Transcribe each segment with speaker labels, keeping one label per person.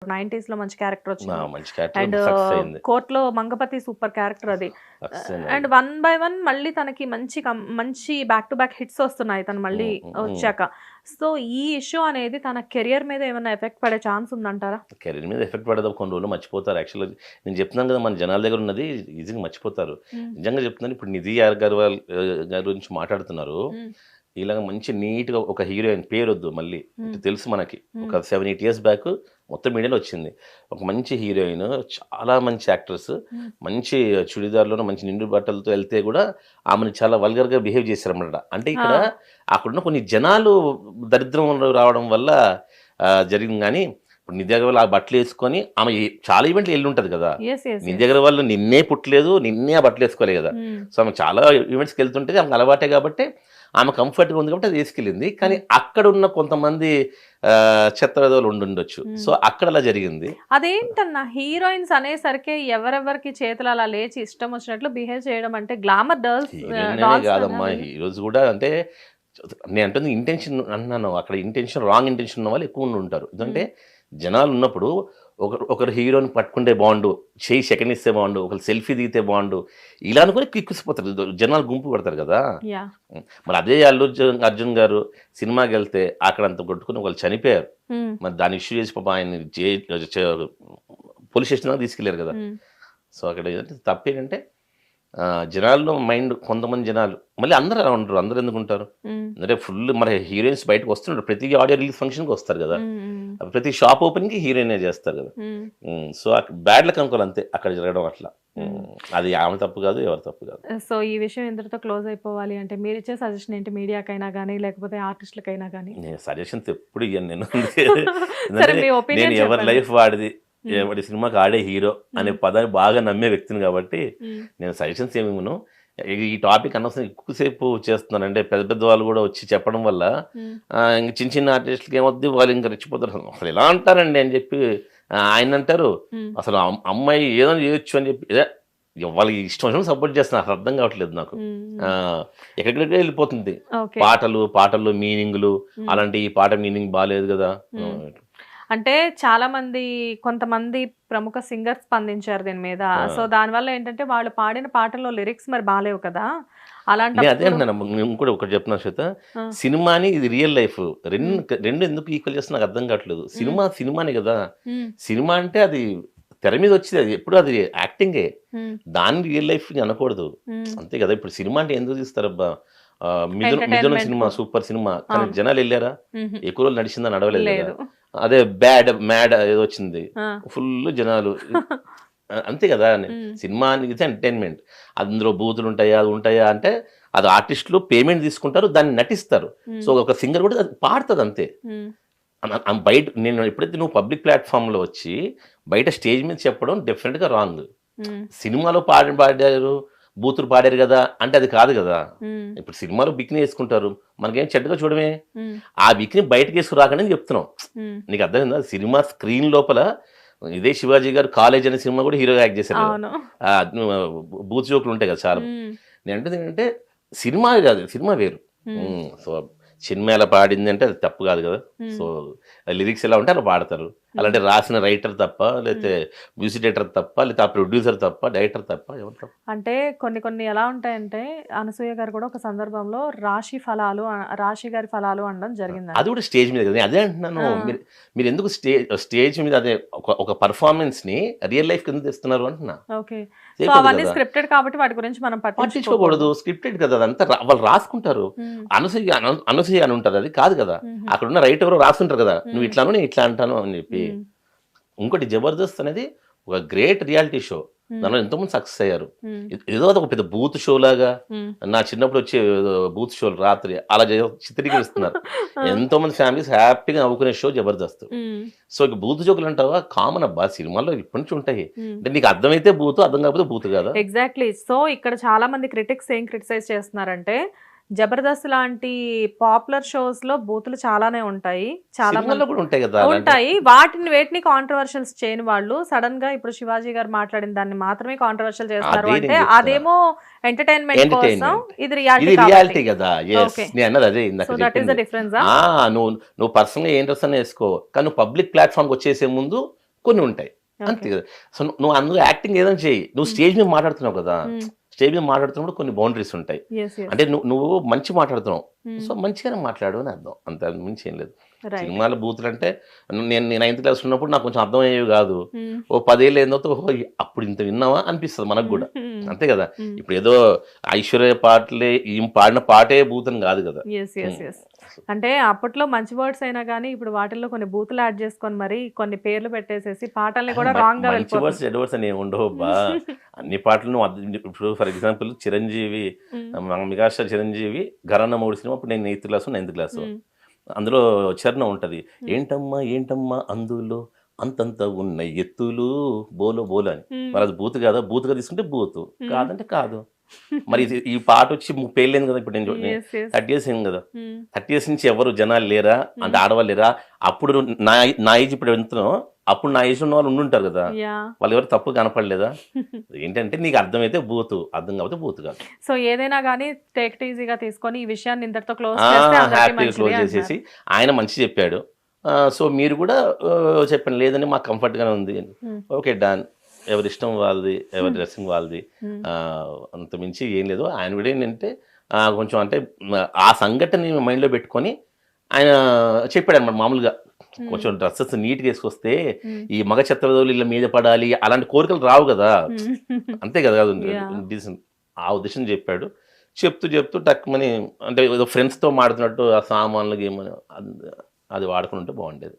Speaker 1: అప్పుడు 90s లో మంచి క్యారెక్టర్ వచ్చింది.
Speaker 2: మంచి
Speaker 1: అండ్
Speaker 2: క్యారెక్టర్ సక్సెస్ అయింది.
Speaker 1: కోర్టులో మంగపతి సూపర్ క్యారెక్టర్ అది.
Speaker 2: సక్సెస్ అయింది.
Speaker 1: అండ్ 1 by 1 మళ్ళీ తనకి మంచి బ్యాక్ టు బ్యాక్ హిట్స్ వస్తున్నాయి తను మళ్ళీ వచ్చాక. సో ఈ ఇష్యూ అనేది తన కెరియర్ మీద ఏమైనా ఎఫెక్ట్ పడే ఛాన్స్ ఉందంటారా?
Speaker 2: కెరీర్ మీద ఎఫెక్ట్ పడదు, కొన్ని రోజులు మర్చిపోతారు. యాక్చువల్గా నేను చెప్తున్నాను కదా, మన జనాల దగ్గర ఉన్నది ఈజీగా మర్చిపోతారు. నిజంగా చెప్తున్నాను, ఇప్పుడు నిధి అగర్వాల్ గారి గురించి మాట్లాడుతున్నారు. ఇలాగ మంచి నీట్గా ఒక హీరోయిన్ పేరు వద్దు మళ్ళీ, తెలుసు మనకి, ఒక 7-8 years బ్యాక్ మొత్తం మీడియాలో వచ్చింది. ఒక మంచి హీరోయిన్, చాలా మంచి యాక్ట్రెస్, మంచి చుడిదార్లోనూ మంచి నిండు బట్టలతో వెళ్తే కూడా ఆమెను చాలా వల్గర్గా బిహేవ్ చేశారన్నమాట. అంటే ఇక్కడ అక్కడున్న కొన్ని జనాలు దరిద్రం రావడం వల్ల జరిగింది. కానీ ఇప్పుడు నిధి అగర్వాల్ ఆ బట్టలు వేసుకొని ఆమె చాలా ఈవెంట్లు వెళ్ళి ఉంటుంది కదా. నిధి అగర్వాల్ నిన్నే పుట్టలేదు, నిన్నే ఆ బట్టలు వేసుకోలేదు కదా. సో ఆమె చాలా ఈవెంట్స్కి వెళ్తుంటే ఆమెకు అలవాటే కాబట్టి ఆమె కంఫర్ట్గా ఉంది కాబట్టి అది వేసుకెళ్ళింది. కానీ అక్కడ ఉన్న కొంతమంది చెత్త విధవులు ఉండొచ్చు. సో అక్కడ అలా జరిగింది.
Speaker 1: అదేంటన్నా హీరోయిన్స్ అనేసరికి ఎవరెవరికి చేతులు అలా లేచి ఇష్టం వచ్చినట్లు బిహేవ్ చేయడం అంటే గ్లామర్
Speaker 2: కాదమ్మా. ఈరోజు కూడా అంటే నేను అంటుంది ఇంటెన్షన్ అన్నాను, అక్కడ రాంగ్ ఇంటెన్షన్ ఉన్న వాళ్ళు ఎక్కువ ఉంటారు. ఎందుకంటే జనాలు ఉన్నప్పుడు ఒకరు హీరోని పట్టుకుంటే బాగుండు, చేయి సెకండ్ ఇస్తే బాగుండు, ఒకరు సెల్ఫీ దిగితే బాగుండు, ఇలా అనుకుని కిక్కుసిపోతారు జనాలు, గుంపు పడతారు కదా. మరి అదే అర్జున్ గారు సినిమాకి వెళ్తే అక్కడ అంత కొట్టుకుని ఒకళ్ళు చనిపోయారు. మరి దాన్ని ఇష్యూ చేసి పాప ఆయన పోలీస్ స్టేషన్ తీసుకెళ్లారు కదా. సో అక్కడ తప్పేంటంటే జనాల్లో మైండ్, కొంతమంది జనాలు మళ్ళీ అందరూ అలా ఉంటారు. అందరూ ఎందుకు ఉంటారు అంటే ఫుల్ మరి హీరోయిన్స్ బయటకు వస్తున్నారు, ప్రతి ఆడియో రిలీజ్ ఫంక్షన్కి వస్తారు కదా, ప్రతి షాప్ ఓపెన్కి హీరోయినే చేస్తారు కదా. సో బ్యాడ్ లక్ అనుకోవాలి అంతే అక్కడ జరగడం అట్లా. అది ఆమె తప్పు కాదు, ఎవరి తప్పు కాదు.
Speaker 1: సో ఈ విషయం ఇంతటితో క్లోజ్ అయిపోవాలి అంటే మీరు ఇచ్చే సజెషన్ ఏంటి, మీడియాకైనా కానీ లేకపోతే ఆర్టిస్టులకైనా కానీ?
Speaker 2: నేను సజెషన్స్ ఎప్పుడు ఇయ్యాను. నేను ఎవరి లైఫ్ వాడిది, ఎవరి సినిమాకి ఆడే హీరో అనే పదాన్ని బాగా నమ్మే వ్యక్తిని కాబట్టి నేను సజెషన్స్ ఏమి ఇవ్వను. ఈ టాపిక్ అనవసరం ఎక్కువసేపు చేస్తున్నాను. అంటే పెద్ద పెద్ద వాళ్ళు కూడా వచ్చి చెప్పడం వల్ల ఇంక చిన్న చిన్న ఆర్టిస్టులకి ఏమొద్దు, వాళ్ళు ఇంకా రెచ్చిపోతారు. అసలు ఎలా అంటారండి అని చెప్పి ఆయన అంటారు, అసలు అమ్మాయి ఏదో చేయొచ్చు అని చెప్పి వాళ్ళకి ఇష్టం వచ్చిన సపోర్ట్ చేస్తున్నారు. అసలు అర్థం కావట్లేదు నాకు. ఎక్కడికే వెళ్ళిపోతుంది పాటల్లో మీనింగ్లు, అలాంటి ఈ పాట మీనింగ్ బాగాలేదు కదా.
Speaker 1: అంటే చాలా మంది, కొంతమంది ప్రముఖ సింగర్స్ స్పందించారు దీని మీద. సో దానివల్ల ఏంటంటే వాళ్ళు పాడిన పాటల్లో లిరిక్స్ మరి బాగాలేవు కదా. అలాంటి
Speaker 2: అదే నేను కూడా ఒకటి చెప్తున్నా శ్వేత, సినిమాని ఇది రియల్ లైఫ్ రెండు ఎందుకు ఈక్వల్ చేస్తున్నా నాకు అర్థం కావట్లేదు. సినిమానే కదా. సినిమా అంటే అది తెర మీద వచ్చేది, అది ఎప్పుడు అది యాక్టింగే, దాన్ని రియల్ లైఫ్ అనకూడదు అంతే కదా. ఇప్పుడు సినిమా అంటే ఎందుకు తీస్తారబ్బా, మిథున సినిమా సూపర్ సినిమా, కానీ జనాలు వెళ్ళారా? ఎక్కువ రోజులు నడిచిందా? నడవలేదు కదా. అదే మ్యాడ్ ఏదో వచ్చింది, ఫుల్ జనాలు, అంతే కదా. సినిమా అనేది ఎంటర్టైన్మెంట్, అందులో బూతులు ఉంటాయా, అది ఉంటాయా అంటే అది ఆర్టిస్టులు పేమెంట్ తీసుకుంటారు, దాన్ని నటిస్తారు. సో ఒక సింగర్ కూడా పాడుతుంది అంతే. బయట నేను ఎప్పుడైతే నువ్వు పబ్లిక్ ప్లాట్ఫామ్లో వచ్చి బయట స్టేజ్ మీద చెప్పడం డెఫినెట్గా రాంగ్. సినిమాలో పాడారు, బూతులు పాడారు కదా అంటే అది కాదు కదా. ఇప్పుడు సినిమాలో బిక్ని వేసుకుంటారు, మనకేం చెడ్డగా చూడమే, ఆ బిక్ని బయటకు వేసుకురాకని చెప్తున్నాం. నీకు అర్థమైందా? సినిమా స్క్రీన్ లోపల ఇదే శివాజీ గారు కాలేజ్ అనే సినిమా కూడా హీరోగా యాక్ట్ చేశారు కదా, బూత్ జోకులు ఉంటాయి కదా చాలా. నేను అంటే ఏంటంటే సినిమా కాదు, సినిమా వేరు. సో సినిమా ఎలా పాడింది అంటే అది తప్పు కాదు కదా. సో లిరిక్స్ ఎలా ఉంటే అలా పాడతారు. అలాంటి రాసిన రైటర్ తప్ప, లేకపోతే మ్యూజిక్ డైరెక్టర్ తప్ప, లేకపోతే ఆ ప్రొడ్యూసర్ తప్ప, డైరెక్టర్ తప్ప, ఎవరు తప్ప.
Speaker 1: అంటే కొన్ని ఎలా ఉంటాయంటే అనసూయ గారు కూడా ఒక సందర్భంలో రాశి గారి ఫలాలు అనడం జరిగింది.
Speaker 2: అది కూడా స్టేజ్ మీద కదా. అదే అంటున్నాను, మీరు ఎందుకు స్టేజ్ మీద అదే ఒక పర్ఫార్మెన్స్ ని రియల్ లైఫ్ కింద తెస్తున్నారు అంటున్నా.
Speaker 1: అవన్నీ స్క్రిప్టెడ్ కాబట్టి వాటి గురించి మనం
Speaker 2: పట్టించుకోకూడదు. స్క్రిప్టెడ్ కదా, అదంతా వాళ్ళు రాసుకుంటారు. అనసూయ అని ఉంటుంది, అది కాదు కదా. అక్కడ ఉన్న రైటర్ ఎవరో రాసుకుంటారు కదా, నువ్వు ఇట్లాను నేను ఇట్లా అంటాను అని చెప్పి. ఇంకోటి జబర్దస్త్ అనేది ఒక గ్రేట్ రియాలిటీ షో, దానిలో ఎంతోమంది సక్సెస్ అయ్యారు. ఏదో ఒక పెద్ద బూత్ షో లాగా, నా చిన్నప్పుడు వచ్చే బూత్ షోలు రాత్రి అలా చిత్రీకరిస్తున్నారు. ఎంతో మంది ఫ్యామిలీస్ హ్యాపీగా నవ్వుకునే షో జబర్దస్త్. సో ఇక బూత్ జోకులు అంటావా, కామన్ అబ్బా, సినిమాల్లో ఇప్పటి నుంచి ఉంటాయి. అంటే నీకు అర్థమైతే బూత్, అర్థం కాకపోతే బూత్ కదా.
Speaker 1: ఎగ్జాక్ట్లీ. సో ఇక్కడ చాలా మంది క్రిటిక్స్ ఏం క్రిటిసైజ్ చేస్తున్నారంటే జబర్దస్త్ లాంటి పాపులర్ షోస్ లో బూతులు చాలానే ఉంటాయి, చాలా ఉంటాయి. వేటిని కాంట్రవర్షియల్స్ చేయని వాళ్ళు సడన్ గా ఇప్పుడు శివాజీ గారు మాట్లాడిన దాన్ని మాత్రమే కాంట్రవర్షియల్ చేస్తారు అంటే అదేమో ఎంటర్టైన్మెంట్ కోసం, ఇది
Speaker 2: రియాలిటీ కదా.
Speaker 1: డిఫరెన్స్.
Speaker 2: నువ్వు పర్సనల్ గా ఏం డ్రెస్ అని వేసుకో, కానీ నువ్వు పబ్లిక్ ప్లాట్ఫామ్ వచ్చేసే ముందు కొన్ని ఉంటాయి అంతే కదా. సో నువ్వు అందులో యాక్టింగ్ ఏదైనా చేయి, నువ్వు స్టేజ్ మీద మాట్లాడుతున్నావు కదా, స్టేజ్ మీద మాట్లాడుతున్నప్పుడు కొన్ని బౌండరీస్ ఉంటాయి. అంటే నువ్వు మంచి మాట్లాడుతున్నావు, సో మంచిగానే మాట్లాడు అని అర్థం, అంత మించి ఏం లేదు. సినిమాల బూతులు అంటే నేను 9th క్లాస్ ఉన్నప్పుడు నాకు కొంచెం అర్థం అయ్యేవి కాదు, ఓ 10 ఏళ్ళు ఏందో అప్పుడు ఇంత విన్నావా అనిపిస్తుంది మనకు కూడా, అంతే కదా. ఇప్పుడు ఏదో ఐశ్వర్య పాటలే పాడిన పాటే బూతని కాదు కదా.
Speaker 1: అంటే అప్పట్లో మంచి వర్డ్స్ అయినా కానీ ఇప్పుడు వాటిల్లో కొన్ని బూతులు యాడ్ చేసుకొని మరి కొన్ని పేర్లు పెట్టేసేసి పాటల్ని కూడా రాంగ్ గా
Speaker 2: మంచి వర్డ్స్ చెడు వర్డ్స్ అని ఉండవు బా. అన్ని పాటలు ఇప్పుడు for example Chiranjeevi, megastar Chiranjeevi Gharana 3 cinema, అప్పుడు నేను 8th క్లాసు 9th క్లాసు, అందులో చరణం ఉంటది, ఏంటమ్మా ఏంటమ్మా అందులో అంతంత ఉన్న ఎత్తులు బోలో బోలో అని. మరి అది బూత్ కాదా? బూత్గా తీసుకుంటే బూత్, కాదంటే కాదు. మరి ఈ పాట వచ్చి 30 ఏళ్ళు కదా, ఇప్పుడు నేను 30 years అయింది కదా, 30 years నుంచి ఎవరు జనాలు లేరా అంటే ఆడవాళ్ళు లేరా? అప్పుడు నా ఏజ్ ఇప్పుడు ఎంతనో, అప్పుడు నా ఏజ్ ఉన్న వాళ్ళు ఉండుంటారు కదా, వాళ్ళు ఎవరు తప్పు కనపడలేదా? ఏంటంటే నీకు అర్థమైతే బూత్, అర్థం కాకపోతే బూత్ కాదు.
Speaker 1: సో ఏదైనా కానీ టేక్ ఇట్ ఈజీగా తీసుకొని ఈ విషయాన్ని ఇంతటితో క్లోజ్
Speaker 2: చేసేసి ఆయన మంచి చెప్పాడు, సో మీరు కూడా చెప్పండి లేదని మాకు కంఫర్ట్గానే ఉంది, ఓకే డన్, ఎవరి ఇష్టం వాళ్ళది, ఎవరి డ్రెస్సింగ్ వాళ్ళది, అంత మించి ఏం లేదు. ఆయన కూడా ఏంటంటే కొంచెం అంటే ఆ సంఘటన మైండ్లో పెట్టుకొని ఆయన చెప్పాడు అనమాట. మామూలుగా కొంచెం డ్రెస్సెస్ నీట్గా వేసుకొస్తే ఈ మగ చెత్తవదవులు ఇళ్ళ మీద పడాలి అలాంటి కోరికలు రావు కదా, అంతే కదా. ఆ ఉద్దేశం చెప్పాడు. చెప్తూ టక్మని అంటే ఏదో ఫ్రెండ్స్తో మాడుతున్నట్టు ఆ సామాన్లు గేమని అది వాడుకుని ఉంటే బాగుండేది.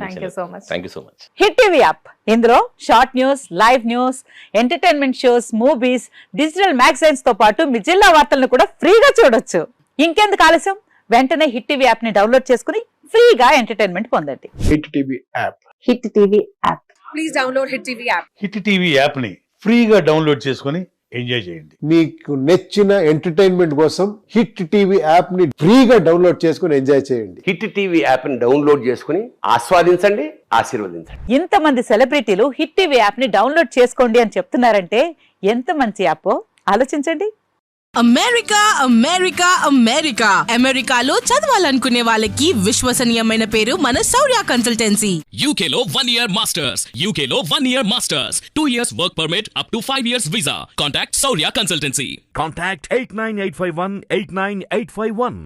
Speaker 2: Thank you so much.
Speaker 3: Hit TV app, ఇందులో short news, live news, entertainment shows, movies, digital magazines తో పాటు మీ జిల్లా వార్తలను కూడా ఫ్రీగా చూడొచ్చు. ఇంకెందుకు ఆలస్యం, వెంటనే హిట్ టీవీ యాప్ ని డౌన్లోడ్ చేసుకుని ఫ్రీగా ఎంటర్టైన్మెంట్ పొందండి.
Speaker 4: Hit TV app,
Speaker 3: hit TV app,
Speaker 5: please download hit TV app.
Speaker 4: Hit TV app ని ఫ్రీగా డౌన్లోడ్ చేసుకుని ఎంజాయ్ చేయండి.
Speaker 6: మీకు నచ్చిన ఎంటర్టైన్మెంట్ కోసం హిట్ టీవీ యాప్ ని ఫ్రీగా డౌన్లోడ్ చేసుకుని ఎంజాయ్ చేయండి.
Speaker 7: హిట్ టీవీ యాప్ ని డౌన్లోడ్ చేసుకుని ఆస్వాదించండి, ఆశీర్వదించండి.
Speaker 3: ఇంతమంది సెలబ్రిటీలు హిట్ టీవీ యాప్ ని డౌన్లోడ్ చేసుకోండి అని చెప్తున్నారంటే ఎంత మంచి యాప్ ఆలోచించండి.
Speaker 5: అమెరికా అమెరికా అమెరికా అమెరికాలో చదవాలనుకునే వాళ్ళకి విశ్వసనీయమైన పేరు మన శౌర్య కన్సల్టెన్సీ.
Speaker 8: UK లో 1 year masters, UK లో 1 year masters, 2 years work permit up to 5 years visa. Contact Saurya Consultancy.
Speaker 9: Contact 89851 89851.